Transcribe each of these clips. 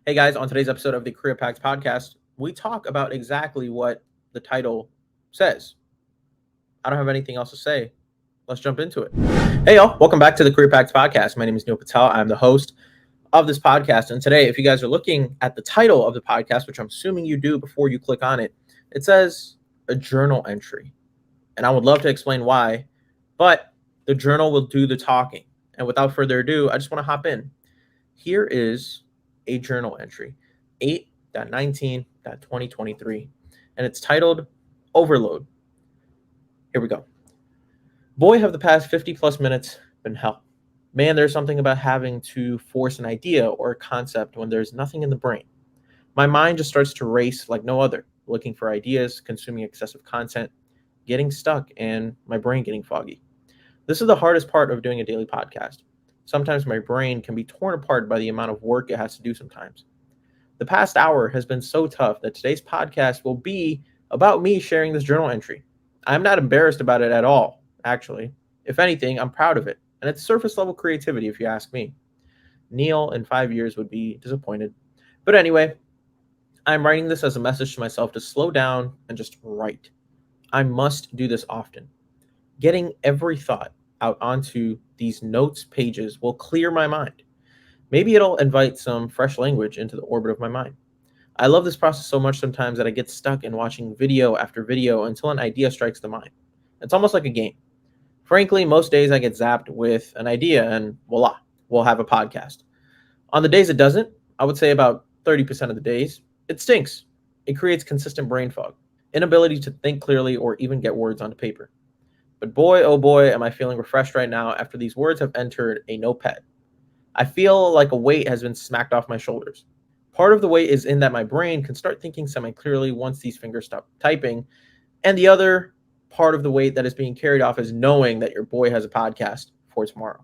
Hey guys, on today's episode of the Career Packs podcast, we talk about exactly what the title says. I don't have anything else to say. Let's jump into it. Hey y'all, welcome back to the Career Packs podcast. My name is Neil Patel. I'm the host of this podcast. And today, if you guys are looking at the title of the podcast, which I'm assuming you do before you click on it, it says a journal entry. And I would love to explain why, but the journal will do the talking. And without further ado, I just want to hop in. Here is a journal entry, 8.19.2023, and it's titled Overload. Here we go. Boy, have the past 50 plus minutes been hell. Man, there's something about having to force an idea or a concept when there's nothing in the brain. My mind just starts to race like no other, looking for ideas, consuming excessive content, getting stuck, and my brain getting foggy. This is the hardest part of doing a daily podcast. Sometimes my brain can be torn apart by the amount of work it has to do sometimes. The past hour has been so tough that today's podcast will be about me sharing this journal entry. I'm not embarrassed about it at all, actually. If anything, I'm proud of it. And it's surface level creativity, if you ask me. Neil in 5 years would be disappointed. But anyway, I'm writing this as a message to myself to slow down and just write. I must do this often. Getting every thought out onto these notes pages will clear my mind. Maybe it'll invite some fresh language into the orbit of my mind. I love this process so much sometimes that I get stuck in watching video after video until an idea strikes the mind. It's almost like a game. Frankly, most days I get zapped with an idea and voila, we'll have a podcast. On the days it doesn't, I would say about 30% of the days, it stinks. It creates consistent brain fog, inability to think clearly or even get words onto paper. But boy, oh boy, am I feeling refreshed right now after these words have entered a notepad. I feel like a weight has been smacked off my shoulders. Part of the weight is in that my brain can start thinking semi-clearly once these fingers stop typing. And the other part of the weight that is being carried off is knowing that your boy has a podcast for tomorrow.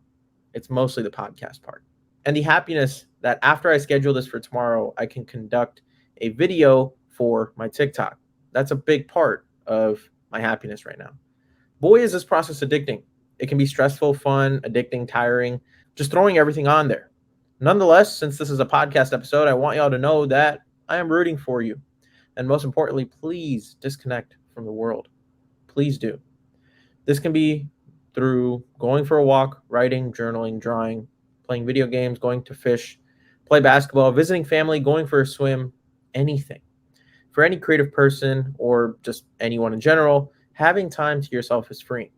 It's mostly the podcast part. And the happiness that after I schedule this for tomorrow, I can conduct a video for my TikTok. That's a big part of my happiness right now. Boy, is this process addicting. It can be stressful, fun, addicting, tiring, just throwing everything on there. Nonetheless, since this is a podcast episode, I want y'all to know that I am rooting for you. And most importantly, please disconnect from the world. Please do. This can be through going for a walk, writing, journaling, drawing, playing video games, going to fish, play basketball, visiting family, going for a swim, anything. For any creative person or just anyone in general, having time to yourself is freeing.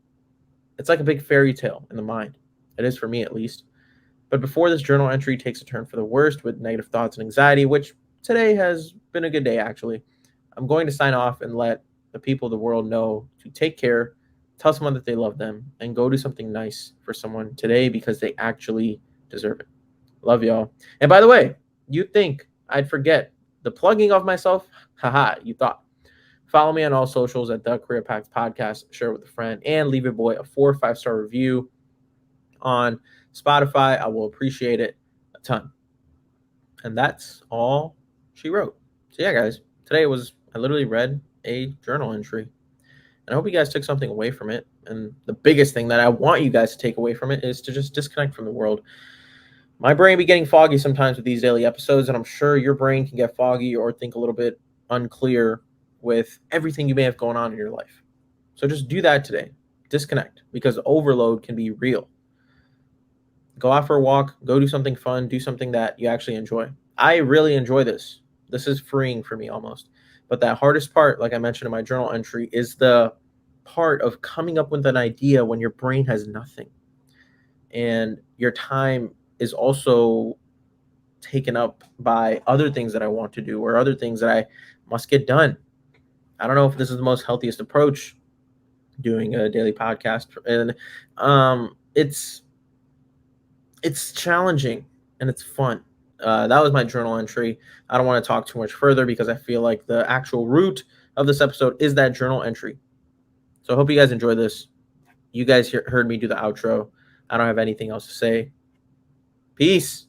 It's like a big fairy tale in the mind. It is for me, at least. But before this journal entry takes a turn for the worst with negative thoughts and anxiety, which today has been a good day, actually, I'm going to sign off and let the people of the world know to take care, tell someone that they love them, and go do something nice for someone today because they actually deserve it. Love y'all. And by the way, you think I'd forget the plugging of myself? Haha, you thought. Follow me on all socials at The Career Packs Podcast, share it with a friend, and leave a boy a 4 or 5-star review on Spotify. I will appreciate it a ton. And that's all she wrote. So yeah, guys, I literally read a journal entry. And I hope you guys took something away from it. And the biggest thing that I want you guys to take away from it is to just disconnect from the world. My brain be getting foggy sometimes with these daily episodes, and I'm sure your brain can get foggy or think a little bit unclear with everything you may have going on in your life. So just do that today. Disconnect, because overload can be real. Go out for a walk, go do something fun, do something that you actually enjoy. I really enjoy this. This is freeing for me almost. But that hardest part, like I mentioned in my journal entry, is the part of coming up with an idea when your brain has nothing. And your time is also taken up by other things that I want to do or other things that I must get done. I don't know if this is the most healthiest approach, doing a daily podcast. And it's challenging and it's fun. That was my journal entry. I don't want to talk too much further because I feel like the actual root of this episode is that journal entry. So I hope you guys enjoy this. You guys heard me do the outro. I don't have anything else to say. Peace.